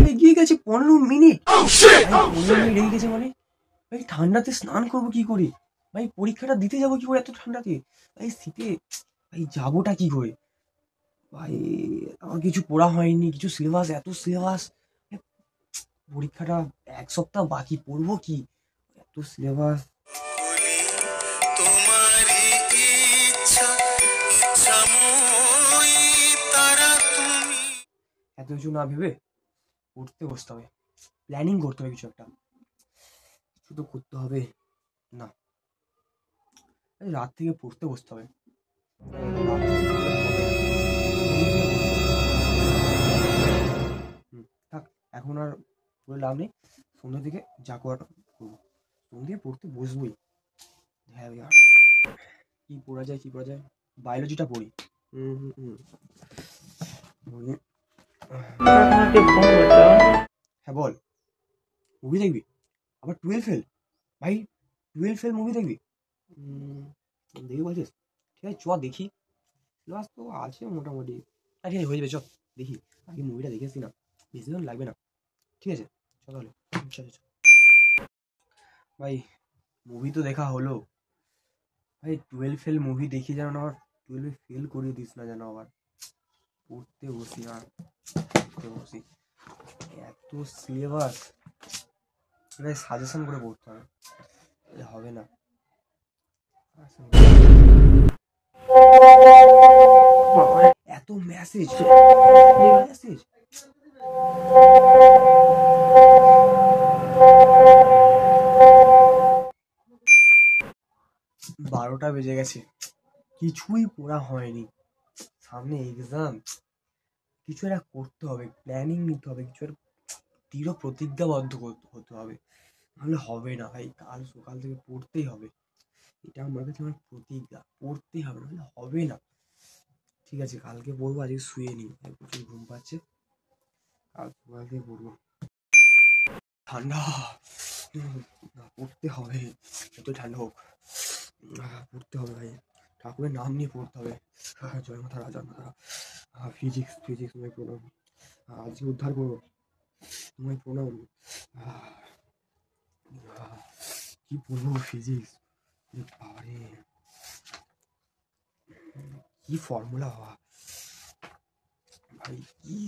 লেগে গেছে 15 minute. 15 minute লেগে গেছে মানে ভাই ঠান্ডাতে স্নান করবো কি করে? ভাই পরীক্ষাটা দিতে যাবো কি করে এত ঠান্ডাতে? ভাই শীতে ভাই যাবোটা কি করে? ভাই আমার কিছু পড়া হয়নি, কিছু সিলেবাস, এত সিলেবাস। পরীক্ষাটা 1 সপ্তাহ বাকি, পড়বো কি? এত সিলেবাস। এত কিছু না ভেবে পড়তে বসতে হবে, প্ল্যানিং করতে হবে, কিছু একটা, কিছু তো করতে হবে। না, রাত থেকে পড়তে বসতে হবে। রাত থেকে পড়লে হবে না, সন্ধ্যে থেকে পড়তে হবে। থাক, এখন আর পড়ে লাভ নেই। সন্ধ্যে থেকে যা করাটা করবো, সন্ধ্যে পড়তে বসবোই। হ্যাঁ ইয়ার, কি পড়া যায়, কি পড়া যায়? বায়োলজিটা পড়ি। হ্যাঁ বল, মুভি দেখবি? আবার 12 ফেল? ভাই 12 ফেল মুভি দেখবি? দেখবি বলছিস? ঠিক আছে চ দেখি, সিলেবাস তো আছে মোটামুটি। ঠিক আছে হয়ে যাবে, চ দেখি। আগে মুভিটা দেখেছি না, বেশিক্ষণ লাগবে না। ঠিক আছে চ তাহলে, চ চ চ। ভাই মুভি তো দেখা হলো। ভাই 12 ফেল মুভি দেখি যেন না আবার 12 ফেল করিয়ে দিস না যেন আবার। পড়তে বসি আর পড়তে বসি, এত সিলেবাস। ভাই সাজেশন করে পড়তে হবে, হবে না। এত মেসেজ মেসেজ। 12টা বেজে গেছে, কিছুই পড়া হয়নি, সামনে এক্সাম। কিছু একটা করতে হবে, প্ল্যানিং নিতে হবে, কিছু একটা দৃঢ় প্রতিজ্ঞাবদ্ধ হতে হবে, নাহলে হবে না ভাই। কাল সকাল থেকে পড়তেই হবে, এটা আমার কাছে আমার প্রতিজ্ঞা, পড়তেই হবে, নাহলে হবে না। ঠিক আছে কালকে পড়বো, আজকে শুয়ে নিই, প্রচুর ঘুম পাচ্ছে, কাল সকাল থেকে পড়বো। ঠান্ডা, পড়তে হবে, যত ঠান্ডা হোক পড়তে হবে ভাই। ঠাকুরের নাম নিয়ে পড়তে হবে। জয় মাতা রাজা মাতা। ফিজিক্স ফিজিক্স তোমায় প্রণাম, আজকে উদ্ধার করো, তোমায় প্রণাম। কি বলবো ফিজিক্স, বাবারে কি ফর্মুলা বাবা, ভাই কি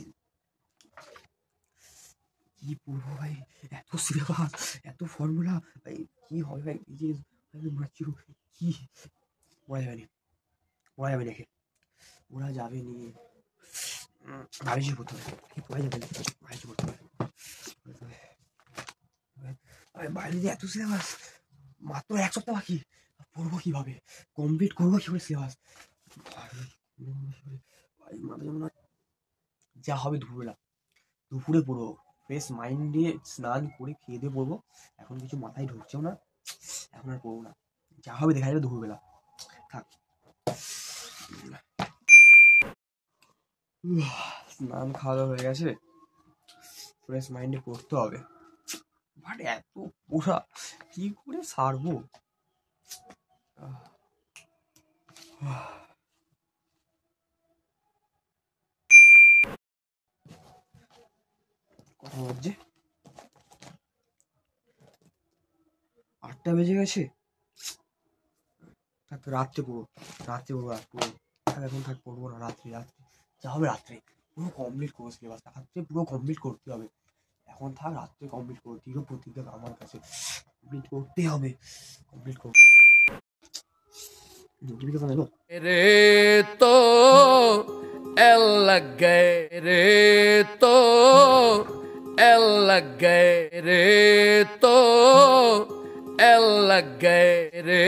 কি পড়বো ভাই, এত সিলেবাস, এত ফর্মুলা, ভাই কি হবে ভাই ফিজিক্স, মারছি কি। পড়া যাবে না, পড়া যাবে দেখে, পড়া যাবে নি, বায়োলজি পড়তে হবে, পড়া যাবে না, বায়োলজি পড়তে হবে। বায়োলজি এত সিলেবাস, মাত্র 1 সপ্তাহ বাকি, পড়বো কিভাবে, কমপ্লিট করবো কি করে সিলেবাস? যা হবে দুপুরবেলা, দুপুরে পড়বো, ফ্রেশ মাইন্ড দিয়ে স্নান করে খেয়ে দিয়ে পড়বো। এখন কিছু মাথায় ঢুকছেও না, এখন আর পড়বো না, যা হবে দেখা যাবে দুপুরবেলা। থাক, স্নান খাওয়া দাওয়া হয়ে গেছে, ফ্রেশ মাইন্ডে পড়তে হবে। বাট এত পড়া কি করে সারবো? কটা বাজছে? 8টা বেজে গেছে। থাক রাত্রে পড়বো, রাত্রে পড়বো, আর পড়বো থাক, এখন থাক পড়বো না, রাত্রি রাত্রি যা হবে রাত্রে পুরো কমপ্লিট করবো সিলেবাস, রাত্রে পুরো কমপ্লিট করতে হবে। এখন থাক রাত্রে কমপ্লিট করবো, দৃঢ় প্রতিজ্ঞা আমার কাছে, কমপ্লিট করতে হবে, কমপ্লিট করবো। নোটিফিকেশন এলো রে তো এল লগ গয়ে রে তো এল লগ গয়ে রে তো এল লগ গয়ে রে